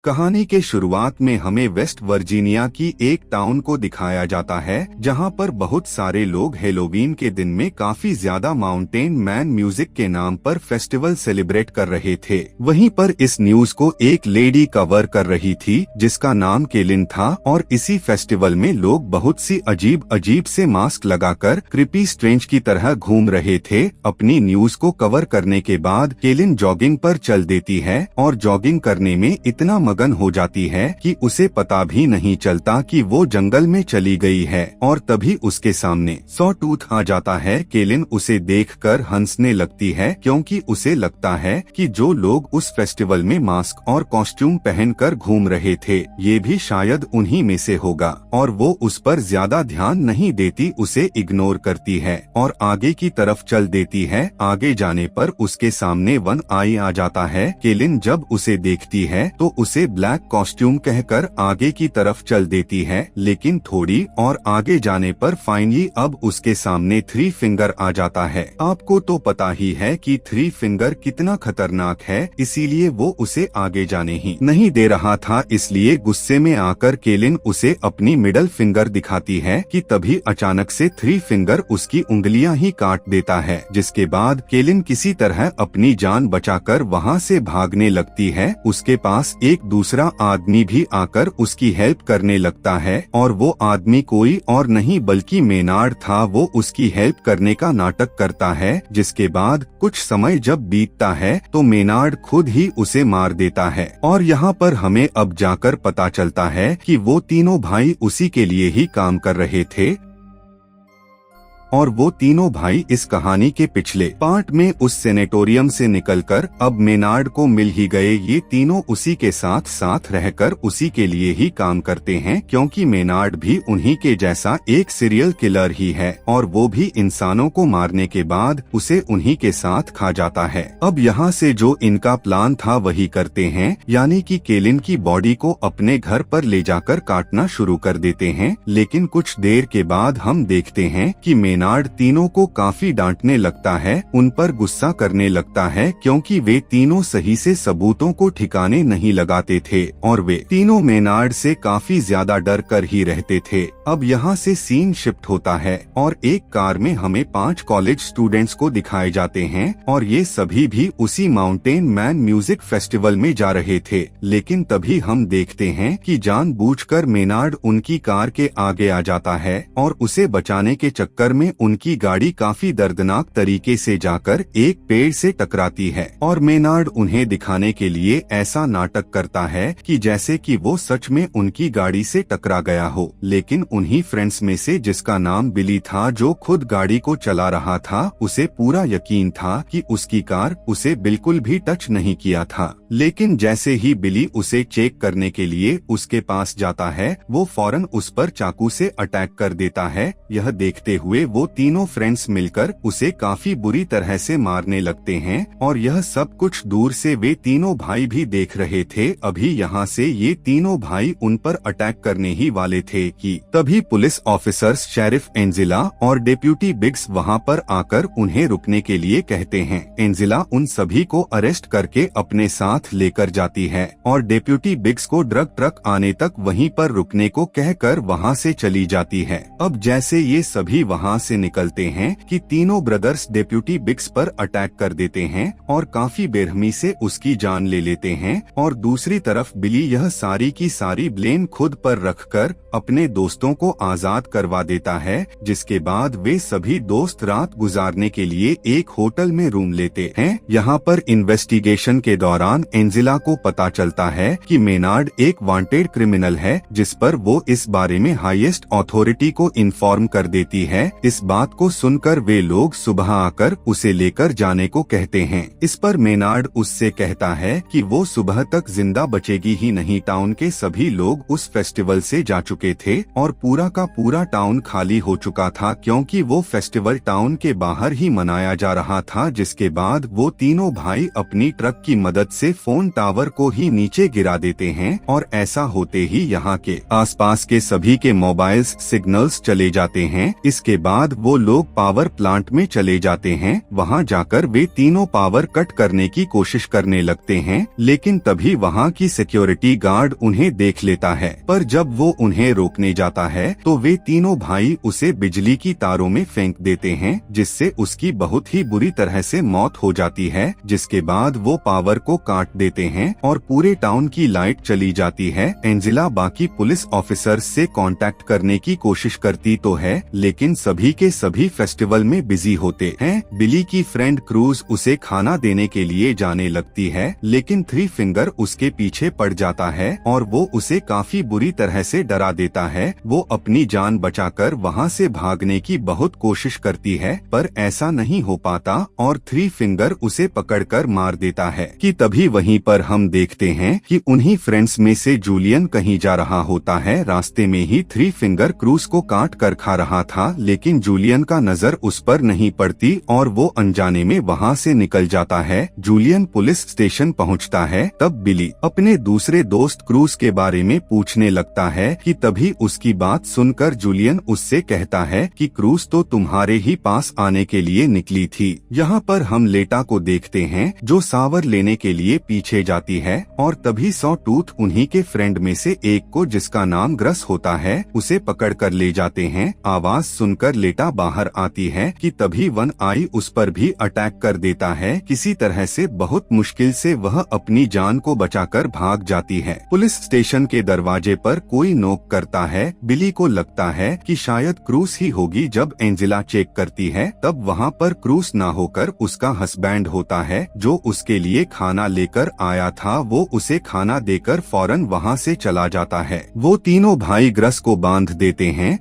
कहानी के शुरुआत में हमें वेस्ट वर्जीनिया की एक टाउन को दिखाया जाता है जहां पर बहुत सारे लोग हेलोवीन के दिन में काफी ज्यादा माउंटेन मैन म्यूजिक के नाम पर फेस्टिवल सेलिब्रेट कर रहे थे। वहीं पर इस न्यूज को एक लेडी कवर कर रही थी जिसका नाम केलिन था और इसी फेस्टिवल में लोग बहुत सी अजीब अजीब से मास्क लगाकर क्रिपी स्ट्रेंज की तरह घूम रहे थे। अपनी न्यूज को कवर करने के बाद केलिन जॉगिंग पर चल देती है और जॉगिंग करने में इतना मगन हो जाती है कि उसे पता भी नहीं चलता कि वो जंगल में चली गई है और तभी उसके सामने सॉटूथ आ जाता है। केलिन उसे देखकर हंसने लगती है क्योंकि उसे लगता है कि जो लोग उस फेस्टिवल में मास्क और कॉस्ट्यूम पहनकर घूम रहे थे ये भी शायद उन्हीं में से होगा और वो उस पर ज्यादा ध्यान नहीं देती, उसे इग्नोर करती है और आगे की तरफ चल देती है। आगे जाने पर उसके सामने वन आई आ जाता है। केलिन जब उसे देखती है तो उसे ब्लैक कॉस्ट्यूम कहकर आगे की तरफ चल देती है, लेकिन थोड़ी और आगे जाने पर फाइनली अब उसके सामने थ्री फिंगर आ जाता है। आपको तो पता ही है कि थ्री फिंगर कितना खतरनाक है, इसीलिए वो उसे आगे जाने ही नहीं दे रहा था। इसलिए गुस्से में आकर केलिन उसे अपनी मिडल फिंगर दिखाती है कि तभी अचानक से थ्री फिंगर उसकी उंगलियां ही काट देता है, जिसके बाद केलिन किसी तरह अपनी जान बचाकर वहां से भागने लगती है। उसके पास एक दूसरा आदमी भी आकर उसकी हेल्प करने लगता है और वो आदमी कोई और नहीं बल्कि मेनार्ड था। वो उसकी हेल्प करने का नाटक करता है, जिसके बाद कुछ समय जब बीतता है तो मेनार्ड खुद ही उसे मार देता है और यहाँ पर हमें अब जाकर पता चलता है कि वो तीनों भाई उसी के लिए ही काम कर रहे थे और वो तीनों भाई इस कहानी के पिछले पार्ट में उस सेनेटोरियम से निकलकर अब मेनार्ड को मिल ही गए। ये तीनों उसी के साथ साथ रहकर उसी के लिए ही काम करते हैं क्योंकि मेनार्ड भी उन्हीं के जैसा एक सीरियल किलर ही है और वो भी इंसानों को मारने के बाद उसे उन्हीं के साथ खा जाता है। अब यहाँ से जो इनका प्लान था वही करते हैं, यानी कि केलिन की बॉडी को अपने घर पर ले जाकर काटना शुरू कर देते हैं। लेकिन कुछ देर के बाद हम देखते हैं कि मेनार्ड तीनों को काफी डांटने लगता है, उन पर गुस्सा करने लगता है क्योंकि वे तीनों सही से सबूतों को ठिकाने नहीं लगाते थे और वे तीनों मेनार्ड से काफी ज्यादा डर कर ही रहते थे। अब यहाँ से सीन शिफ्ट होता है और एक कार में हमें 5 कॉलेज स्टूडेंट्स को दिखाए जाते हैं और ये सभी भी उसी माउंटेन मैन म्यूजिक फेस्टिवल में जा रहे थे। लेकिन तभी हम देखते हैं कि जानबूझकर मेनार्ड उनकी कार के आगे आ जाता है और उसे बचाने के चक्कर में उनकी गाड़ी काफी दर्दनाक तरीके से जाकर एक पेड़ से टकराती है और मेनार्ड उन्हें दिखाने के लिए ऐसा नाटक करता है कि जैसे कि वो सच में उनकी गाड़ी से टकरा गया हो। लेकिन उन्हीं फ्रेंड्स में से जिसका नाम बिली था, जो खुद गाड़ी को चला रहा था, उसे पूरा यकीन था कि उसकी कार उसे बिल्कुल भी टच नहीं किया था। लेकिन जैसे ही बिली उसे चेक करने के लिए उसके पास जाता है वो फौरन उस पर चाकू से अटैक कर देता है। यह देखते हुए वो तीनों फ्रेंड्स मिलकर उसे काफी बुरी तरह से मारने लगते हैं और यह सब कुछ दूर से वे तीनों भाई भी देख रहे थे। अभी यहाँ से ये तीनों भाई उन पर अटैक करने ही वाले थे कि तभी पुलिस ऑफिसर्स शेरिफ एंजिला और डेप्यूटी बिग्स वहाँ पर आकर उन्हें रुकने के लिए कहते हैं। एंजिला उन सभी को अरेस्ट करके अपने साथ लेकर जाती है और डेप्यूटी बिग्स को ड्रग ट्रक आने तक वहीं पर रुकने को कहकर वहाँ से चली जाती है। अब जैसे ये सभी वहाँ से निकलते हैं कि तीनों ब्रदर्स डेप्यूटी बिग्स पर अटैक कर देते हैं और काफी बेरहमी से उसकी जान ले लेते हैं और दूसरी तरफ बिली यह सारी की सारी ब्लेम खुद पर रखकर अपने दोस्तों को आजाद करवा देता है, जिसके बाद वे सभी दोस्त रात गुजारने के लिए एक होटल में रूम लेते हैं। यहाँ पर इन्वेस्टिगेशन के दौरान एंजिला को पता चलता है कि मेनार्ड एक वांटेड क्रिमिनल है, जिस पर वो इस बारे में हाईएस्ट अथॉरिटी को इन्फॉर्म कर देती है। इस बात को सुनकर वे लोग सुबह आकर उसे लेकर जाने को कहते हैं। इस पर मेनार्ड उससे कहता है कि वो सुबह तक जिंदा बचेगी ही नहीं। टाउन के सभी लोग उस फेस्टिवल से जा चुके थे और पूरा का पूरा टाउन खाली हो चुका था क्योंकि वो फेस्टिवल टाउन के बाहर ही मनाया जा रहा था। जिसके बाद वो तीनों भाई अपनी ट्रक की मदद से फोन टावर को ही नीचे गिरा देते हैं और ऐसा होते ही यहाँ के आसपास के सभी के मोबाइल्स सिग्नल्स चले जाते हैं। इसके बाद बाद वो लोग पावर प्लांट में चले जाते हैं। वहाँ जाकर वे तीनों पावर कट करने की कोशिश करने लगते हैं, लेकिन तभी वहाँ की सिक्योरिटी गार्ड उन्हें देख लेता है। पर जब वो उन्हें रोकने जाता है तो वे तीनों भाई उसे बिजली की तारों में फेंक देते हैं, जिससे उसकी बहुत ही बुरी तरह से मौत हो जाती है। जिसके बाद वो पावर को काट देते हैं और पूरे टाउन की लाइट चली जाती है। एंजेला बाकी पुलिस ऑफिसर्स से कांटेक्ट करने की कोशिश करती तो है, लेकिन सभी के सभी फेस्टिवल में बिजी होते हैं। बिली की फ्रेंड क्रूज उसे खाना देने के लिए जाने लगती है, लेकिन थ्री फिंगर उसके पीछे पड़ जाता है और वो उसे काफी बुरी तरह से डरा देता है। वो अपनी जान बचाकर वहाँ से भागने की बहुत कोशिश करती है, पर ऐसा नहीं हो पाता और थ्री फिंगर उसे पकड़कर मार देता है। कि तभी वहीं पर हम देखते हैं कि उन्हीं फ्रेंड्स में से जूलियन कहीं जा रहा होता है। रास्ते में ही थ्री फिंगर क्रूज को काट कर खा रहा था, लेकिन जूलियन का नजर उस पर नहीं पड़ती और वो अनजाने में वहाँ से निकल जाता है। जूलियन पुलिस स्टेशन पहुँचता है। तब बिली अपने दूसरे दोस्त क्रूज के बारे में पूछने लगता है कि तभी उसकी बात सुनकर जूलियन उससे कहता है कि क्रूज तो तुम्हारे ही पास आने के लिए निकली थी। यहाँ पर हम लेटा को देखते हैं जो सावर लेने के लिए पीछे जाती है और तभी सॉ टूथ उन्हीं के फ्रेंड में से एक को, जिसका नाम ग्रस होता है, उसे पकड़ कर ले जाते हैं। आवाज सुनकर लेटा बाहर आती है कि तभी वन आई उस पर भी अटैक कर देता है। किसी तरह से बहुत मुश्किल से वह अपनी जान को बचाकर भाग जाती है। पुलिस स्टेशन के दरवाजे पर कोई नॉक करता है। बिली को लगता है कि शायद क्रूज ही होगी। जब एंजेला चेक करती है तब वहाँ पर क्रूज ना होकर उसका हस्बैंड होता है, जो उसके लिए खाना लेकर आया था। वो उसे खाना देकर फौरन वहाँ से चला जाता है। वो तीनों भाई ग्रस को बांध देते हैं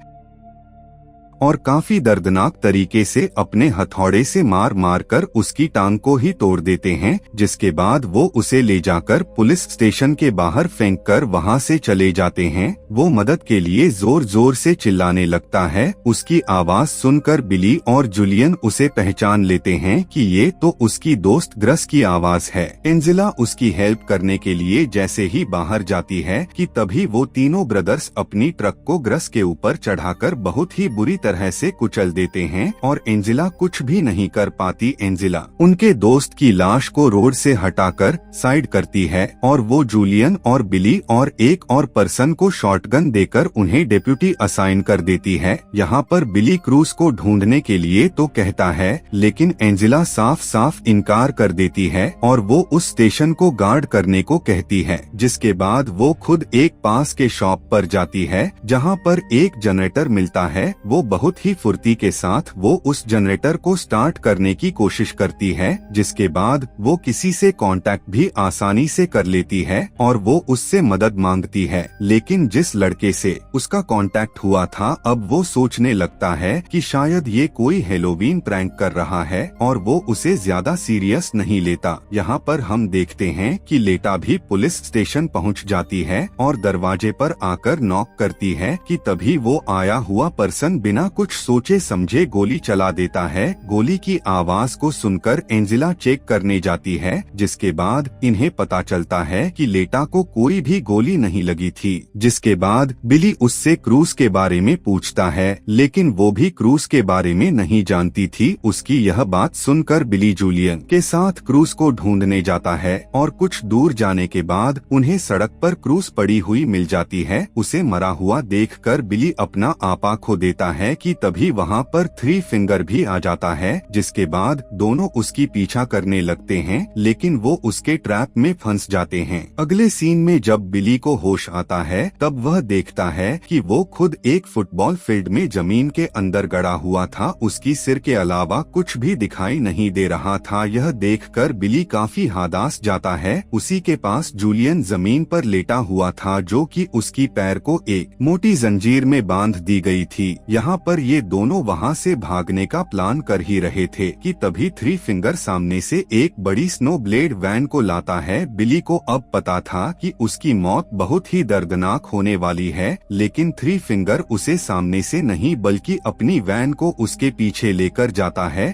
और काफी दर्दनाक तरीके से अपने हथौड़े से मार मार कर उसकी टांग को ही तोड़ देते हैं। जिसके बाद वो उसे ले जाकर पुलिस स्टेशन के बाहर फेंक कर वहाँ से चले जाते हैं। वो मदद के लिए जोर जोर से चिल्लाने लगता है। उसकी आवाज सुनकर बिली और जूलियन उसे पहचान लेते हैं कि ये तो उसकी दोस्त ग्रस की आवाज है। एंजेला उसकी हेल्प करने के लिए जैसे ही बाहर जाती है कि तभी वो तीनों ब्रदर्स अपनी ट्रक को ग्रस के ऊपर चढ़ाकर बहुत ही बुरी तरह से कुचल देते हैं और एंजेला कुछ भी नहीं कर पाती। एंजेला उनके दोस्त की लाश को रोड से हटाकर साइड करती है और वो जूलियन और बिली और एक और पर्सन को शॉटगन देकर उन्हें डिप्यूटी असाइन कर देती है। यहाँ पर बिली क्रूज को ढूंढने के लिए तो कहता है, लेकिन एंजेला साफ साफ इनकार कर देती है और वो उस स्टेशन को गार्ड करने को कहती है। जिसके बाद वो खुद एक पास के शॉप पर जाती है जहाँ पर एक जनरेटर मिलता है। वो बहुत ही फुर्ती के साथ वो उस जनरेटर को स्टार्ट करने की कोशिश करती है। जिसके बाद वो किसी से कांटेक्ट भी आसानी से कर लेती है और वो उससे मदद मांगती है। लेकिन जिस लड़के से उसका कांटेक्ट हुआ था, अब वो सोचने लगता है कि शायद ये कोई हेलोवीन प्रैंक कर रहा है और वो उसे ज्यादा सीरियस नहीं लेता। यहाँ पर हम देखते हैं कि लेटा भी पुलिस स्टेशन पहुँच जाती है और दरवाजे पर आकर नॉक करती है कि तभी वो आया हुआ पर्सन बिना कुछ सोचे समझे गोली चला देता है। गोली की आवाज को सुनकर एंजेला चेक करने जाती है। जिसके बाद इन्हें पता चलता है कि लेटा को कोई भी गोली नहीं लगी थी। जिसके बाद बिली उससे क्रूज के बारे में पूछता है, लेकिन वो भी क्रूज के बारे में नहीं जानती थी। उसकी यह बात सुनकर बिली जूलियन के साथ क्रूज को ढूंढने जाता है और कुछ दूर जाने के बाद उन्हें सड़क पर क्रूज पड़ी हुई मिल जाती है। उसे मरा हुआ देखकर बिली अपना आपा खो देता है कि तभी वहाँ पर थ्री फिंगर भी आ जाता है। जिसके बाद दोनों उसकी पीछा करने लगते हैं, लेकिन वो उसके ट्रैप में फंस जाते हैं। अगले सीन में जब बिली को होश आता है तब वह देखता है कि वो खुद एक फुटबॉल फील्ड में जमीन के अंदर गड़ा हुआ था। उसकी सिर के अलावा कुछ भी दिखाई नहीं दे रहा था। यह देखकर बिली काफी हताश जाता है। उसी के पास जूलियन जमीन पर लेटा हुआ था, जो कि उसकी पैर को एक मोटी जंजीर में बांध दी गई थी। यहाँ पर ये दोनों वहाँ से भागने का प्लान कर ही रहे थे कि तभी थ्री फिंगर सामने से एक बड़ी स्नो ब्लेड वैन को लाता है। बिली को अब पता था कि उसकी मौत बहुत ही दर्दनाक होने वाली है, लेकिन थ्री फिंगर उसे सामने से नहीं बल्कि अपनी वैन को उसके पीछे लेकर जाता है।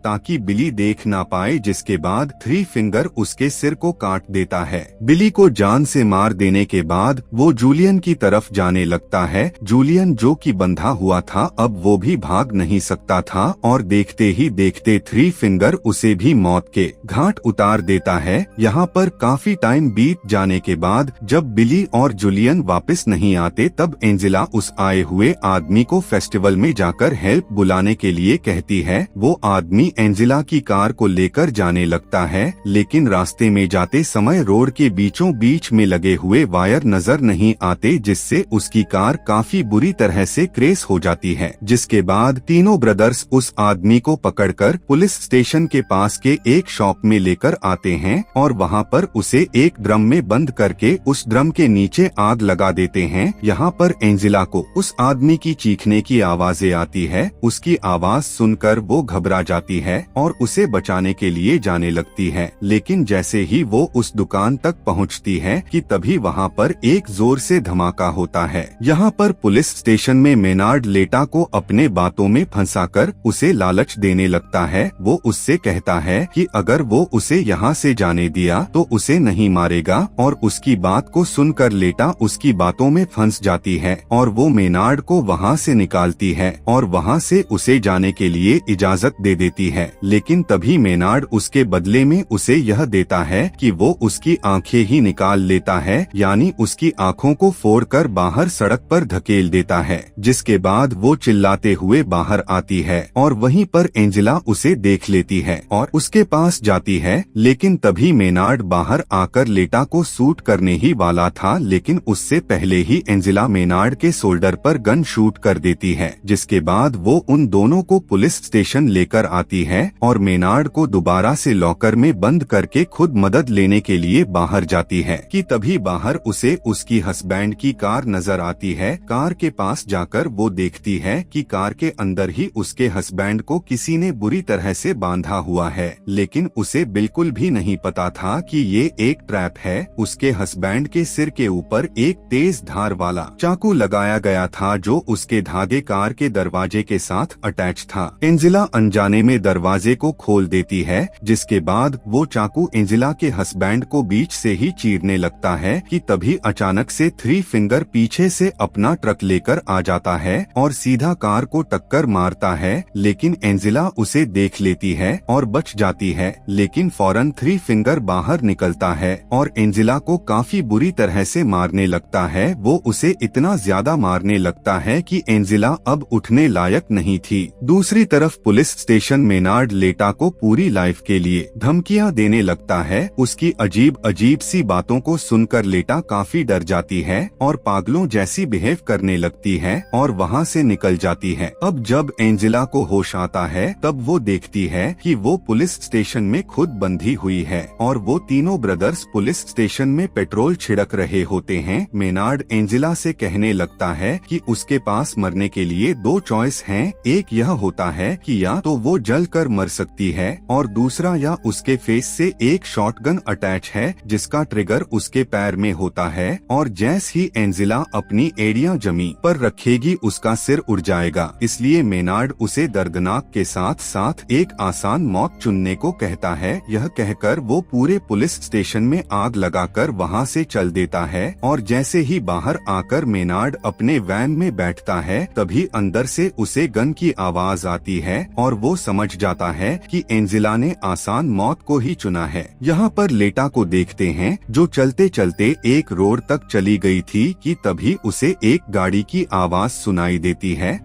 ताकि बिली देख ना पाए, जिसके बाद थ्री फिंगर उसके सिर को काट देता है। बिली को जान से मार देने के बाद वो जूलियन की तरफ जाने लगता है। जूलियन जो कि बंधा हुआ था अब वो भी भाग नहीं सकता था और देखते ही देखते थ्री फिंगर उसे भी मौत के घाट उतार देता है। यहाँ पर काफी टाइम बीत जाने के बाद जब बिली और जूलियन वापस नहीं आते तब एंजेला उस आए हुए आदमी को फेस्टिवल में जाकर हेल्प बुलाने के लिए कहती है। वो आदमी एंजेला की कार को लेकर जाने लगता है, लेकिन रास्ते में जाते समय रोड के बीचों बीच में लगे हुए वायर नजर नहीं आते, जिससे उसकी कार काफी बुरी तरह से क्रैश हो जाती है। जिसके बाद तीनों ब्रदर्स उस आदमी को पकड़कर पुलिस स्टेशन के पास के एक शॉप में लेकर आते हैं और वहाँ पर उसे एक ड्रम में बंद करके उस ड्रम के नीचे आग लगा देते हैं। यहाँ पर एंजेला को उस आदमी की चीखने की आवाजें आती है। उसकी आवाज सुनकर वो घबरा जाती है और उसे बचाने के लिए जाने लगती है, लेकिन जैसे ही वो उस दुकान तक पहुँचती है कि तभी वहाँ पर एक जोर से धमाका होता है। यहाँ पर पुलिस स्टेशन में मेनार्ड लेटा को अपने बातों में फंसाकर उसे लालच देने लगता है। वो उससे कहता है कि अगर वो उसे यहाँ से जाने दिया तो उसे नहीं मारेगा, और उसकी बात को सुनकर लेटा उसकी बातों में फंस जाती है और वो मेनार्ड को वहाँ से निकालती है और वहाँ से उसे जाने के लिए इजाजत दे देती है। लेकिन तभी मेनार्ड उसके बदले में उसे यह देता है कि वो उसकी आंखें ही निकाल लेता है, यानी उसकी आंखों को फोड़कर बाहर सड़क पर धकेल देता है। जिसके बाद वो चिल्लाते हुए बाहर आती है और वहीं पर एंजेला उसे देख लेती है और उसके पास जाती है, लेकिन तभी मेनार्ड बाहर आकर लेटा को शूट करने ही वाला था, लेकिन उससे पहले ही एंजेला मेनार्ड के शोल्डर पर गन शूट कर देती है। जिसके बाद वो उन दोनों को पुलिस स्टेशन लेकर आती है और मेनार्ड को दोबारा से लॉकर में बंद करके खुद मदद लेने के लिए बाहर जाती है कि तभी बाहर उसे उसकी हस्बैंड की कार नजर आती है। कार के पास जाकर वो देखती है कि कार के अंदर ही उसके हस्बैंड को किसी ने बुरी तरह से बांधा हुआ है, लेकिन उसे बिल्कुल भी नहीं पता था कि ये एक ट्रैप है। उसके हस्बैंड के सिर के ऊपर एक तेज धार वाला चाकू लगाया गया था जो उसके धागे कार के दरवाजे के साथ अटैच था। एंजेला अनजाने में दरवाजे को खोल देती है, जिसके बाद वो चाकू एंजेला के हस्बैंड को बीच से ही चीरने लगता है कि तभी अचानक से थ्री फिंगर पीछे से अपना ट्रक लेकर आ जाता है और सीधा कार को टक्कर मारता है, लेकिन एंजेला उसे देख लेती है और बच जाती है। लेकिन फौरन थ्री फिंगर बाहर निकलता है और एंजेला को काफी बुरी तरह से मारने लगता है। वो उसे इतना ज्यादा मारने लगता है कि एंजेला अब उठने लायक नहीं थी। दूसरी तरफ पुलिस स्टेशन मेनार्ड लेटा को पूरी लाइफ के लिए धमकियां देने लगता है। उसकी अजीब अजीब सी बातों को सुनकर लेटा काफी डर जाती है और पागलों जैसी बिहेव करने लगती है और वहाँ से निकल जाती है। अब जब एंजेला को होश आता है तब वो देखती है कि वो पुलिस स्टेशन में खुद बंधी हुई है और वो तीनों ब्रदर्स पुलिस स्टेशन में पेट्रोल छिड़क रहे होते हैं। मेनार्ड एंजेला से कहने लगता है कि उसके पास मरने के लिए दो चॉइस हैं, एक यह होता है कि या तो वो जल कर मर सकती है और दूसरा या उसके फेस से एक शॉटगन अटैच है जिसका ट्रिगर उसके पैर में होता है और जैसे ही एंजेला अपनी एड़ियां जमीन पर रखेगी उसका सिर उड़ जाएगा। इसलिए मेनार्ड उसे दर्दनाक के साथ साथ एक आसान मौत चुनने को कहता है। यह कहकर वो पूरे पुलिस स्टेशन में आग लगाकर वहां से चल देता है और जैसे ही बाहर आकर मेनार्ड अपने वैन में बैठता है तभी अंदर से उसे गन की आवाज आती है और वो समझ जाता है कि एंजेला ने आसान मौत को ही चुना है। यहाँ पर लेटा को देखते हैं जो चलते चलते एक रोड तक चली गई थी कि तभी उसे एक गाड़ी की आवाज सुनाई देती है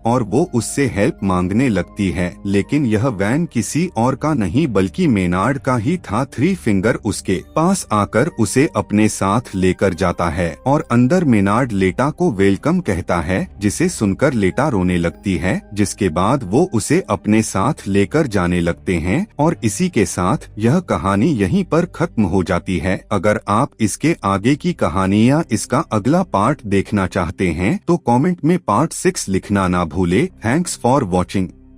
और वो उससे हेल्प मांगने लगती है, लेकिन यह वैन किसी और का नहीं बल्कि मेनार्ड का ही था। थ्री फिंगर उसके पास आकर उसे अपने साथ लेकर जाता है और अंदर मेनार्ड लेटा को वेलकम कहता है, जिसे सुनकर लेटा रोने लगती है। जिसके बाद वो उसे अपने साथ लेकर जाने लगते हैं और इसी के साथ यह कहानी यहीं पर खत्म हो जाती है। अगर आप इसके आगे की कहानी या इसका अगला पार्ट देखना चाहते हैं तो कमेंट में पार्ट 6 लिखना ना भूले। Thanks for watching.